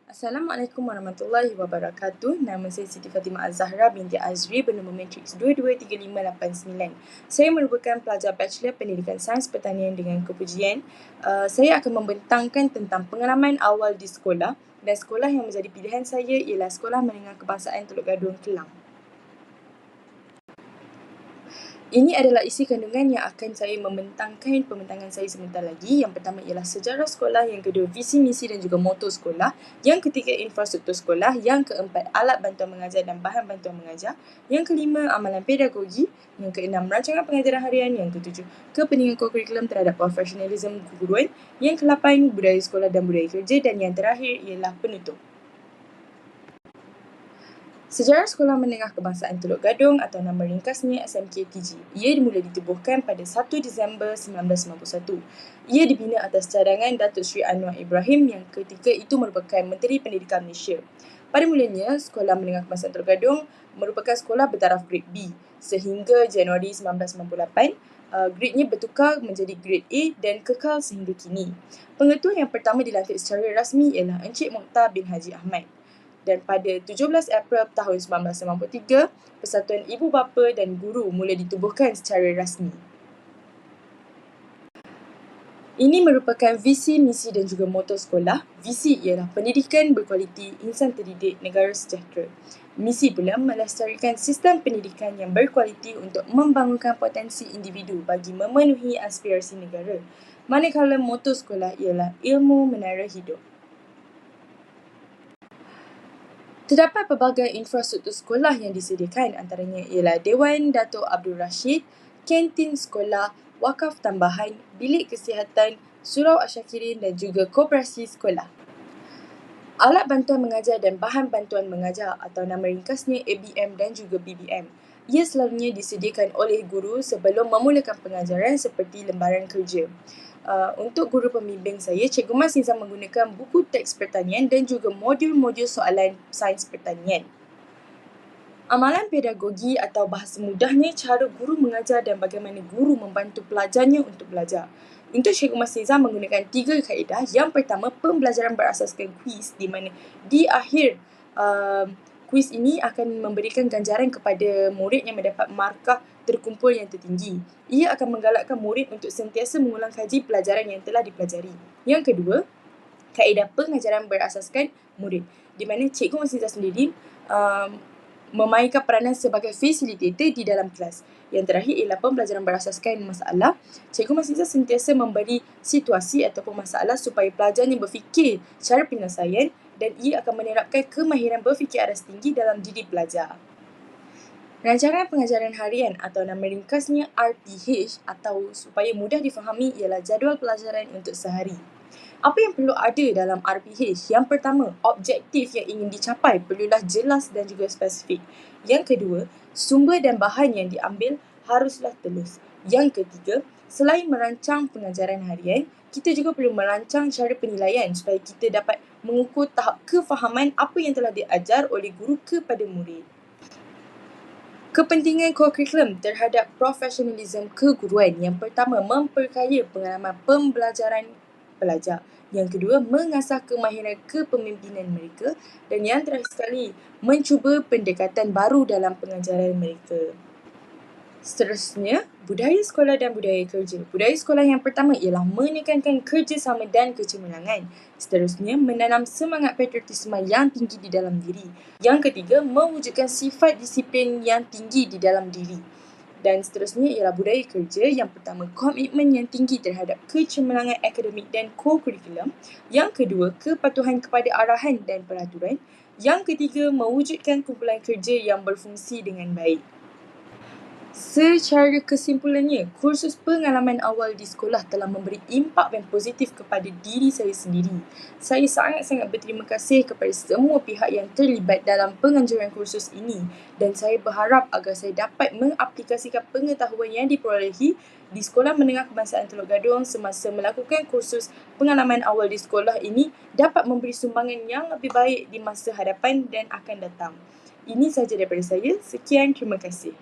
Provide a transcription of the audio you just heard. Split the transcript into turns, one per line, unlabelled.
Assalamualaikum warahmatullahi wabarakatuh. Nama saya Siti Fatimah Az-Zahra binti Azri bernama Matrix 223589. Saya merupakan pelajar Bachelor Pendidikan Sains Pertanian dengan kepujian. Saya akan membentangkan tentang pengalaman awal di sekolah, dan sekolah yang menjadi pilihan saya ialah Sekolah Menengah Kebangsaan Teluk Gadung, Kelang. Ini adalah isi kandungan yang akan saya membentangkan pembentangan saya sebentar lagi. Yang pertama ialah sejarah sekolah, yang kedua visi, misi dan juga moto sekolah, yang ketiga infrastruktur sekolah, yang keempat alat bantuan mengajar dan bahan bantuan mengajar, yang kelima amalan pedagogi, yang keenam rancangan pengajaran harian, yang ketujuh kepentingan kurikulum terhadap profesionalisme keguruan, yang kelapan budaya sekolah dan budaya kerja, dan yang terakhir ialah penutup. Sejarah Sekolah Menengah Kebangsaan Teluk Gadung atau nama ringkasnya SMKTG. Ia dimula ditubuhkan pada 1 Disember 1991. Ia dibina atas cadangan Datuk Seri Anwar Ibrahim yang ketika itu merupakan Menteri Pendidikan Malaysia. Pada mulanya, Sekolah Menengah Kebangsaan Teluk Gadung merupakan sekolah bertaraf Grade B sehingga Januari 1998. Grade-nya bertukar menjadi Grade A dan kekal sehingga kini. Pengetua yang pertama dilantik secara rasmi ialah Encik Mokhtar bin Haji Ahmad. Dan pada 17 April tahun 1993, Persatuan Ibu Bapa dan Guru mula ditubuhkan secara rasmi. Ini merupakan visi, misi dan juga moto sekolah. Visi ialah pendidikan berkualiti, insan terdidik, negara sejahtera. Misi pula melestarikan sistem pendidikan yang berkualiti untuk membangunkan potensi individu bagi memenuhi aspirasi negara. Manakala moto sekolah ialah ilmu menara hidup. Terdapat pelbagai infrastruktur sekolah yang disediakan, antaranya ialah Dewan Dato' Abdul Rashid, kantin sekolah, wakaf tambahan, bilik kesihatan, surau asyakirin dan juga koperasi sekolah. Alat bantuan mengajar dan bahan bantuan mengajar atau nama ringkasnya ABM dan juga BBM. Ia selalunya disediakan oleh guru sebelum memulakan pengajaran seperti lembaran kerja. Untuk guru pembimbing saya, Cikgu Mas Nizam menggunakan buku teks pertanian dan juga modul-modul soalan sains pertanian. Amalan pedagogi atau bahasa mudahnya cara guru mengajar dan bagaimana guru membantu pelajarnya untuk belajar. Untuk Cikgu Mas Nizam menggunakan 3 kaedah. Yang pertama, pembelajaran berasaskan kuis, di mana di akhir kuis ini akan memberikan ganjaran kepada murid yang mendapat markah terkumpul yang tertinggi. Ia akan menggalakkan murid untuk sentiasa mengulang kaji pelajaran yang telah dipelajari. Yang kedua, kaedah pengajaran berasaskan murid, di mana Cikgu Mas Nizam sendiri memainkan peranan sebagai facilitator di dalam kelas. Yang terakhir ialah pembelajaran berasaskan masalah. Cikgu Mas Nizam sentiasa memberi situasi ataupun masalah supaya pelajarnya berfikir cara penyelesaian dan ia akan menerapkan kemahiran berfikir aras tinggi dalam didik belajar. Rancangan pengajaran harian atau nama ringkasnya RPH atau supaya mudah difahami ialah jadual pelajaran untuk sehari. Apa yang perlu ada dalam RPH? Yang pertama, objektif yang ingin dicapai perlulah jelas dan juga spesifik. Yang kedua, sumber dan bahan yang diambil haruslah telus. Yang ketiga, selain merancang pengajaran harian, kita juga perlu merancang cara penilaian supaya kita dapat mengukur tahap kefahaman apa yang telah diajar oleh guru kepada murid. Kepentingan kurikulum terhadap profesionalisme keguruan. Yang pertama, memperkaya pengalaman pembelajaran pelajar. Yang kedua, mengasah kemahiran kepemimpinan mereka. Dan yang terakhir sekali, mencuba pendekatan baru dalam pengajaran mereka. Seterusnya, budaya sekolah dan budaya kerja. Budaya sekolah yang pertama ialah menekankan kerjasama dan kecemerlangan. Seterusnya, menanam semangat patriotisme yang tinggi di dalam diri. Yang ketiga, mewujudkan sifat disiplin yang tinggi di dalam diri. Dan seterusnya ialah budaya kerja. Yang pertama, komitmen yang tinggi terhadap kecemerlangan akademik dan co-kurikulum. Yang kedua, kepatuhan kepada arahan dan peraturan. Yang ketiga, mewujudkan kumpulan kerja yang berfungsi dengan baik. Secara kesimpulannya, kursus pengalaman awal di sekolah telah memberi impak yang positif kepada diri saya sendiri. Saya sangat-sangat berterima kasih kepada semua pihak yang terlibat dalam penganjuran kursus ini dan saya berharap agar saya dapat mengaplikasikan pengetahuan yang diperolehi di Sekolah Menengah Kebangsaan Teluk Gadung semasa melakukan kursus pengalaman awal di sekolah ini dapat memberi sumbangan yang lebih baik di masa hadapan dan akan datang. Ini sahaja daripada saya. Sekian, terima kasih.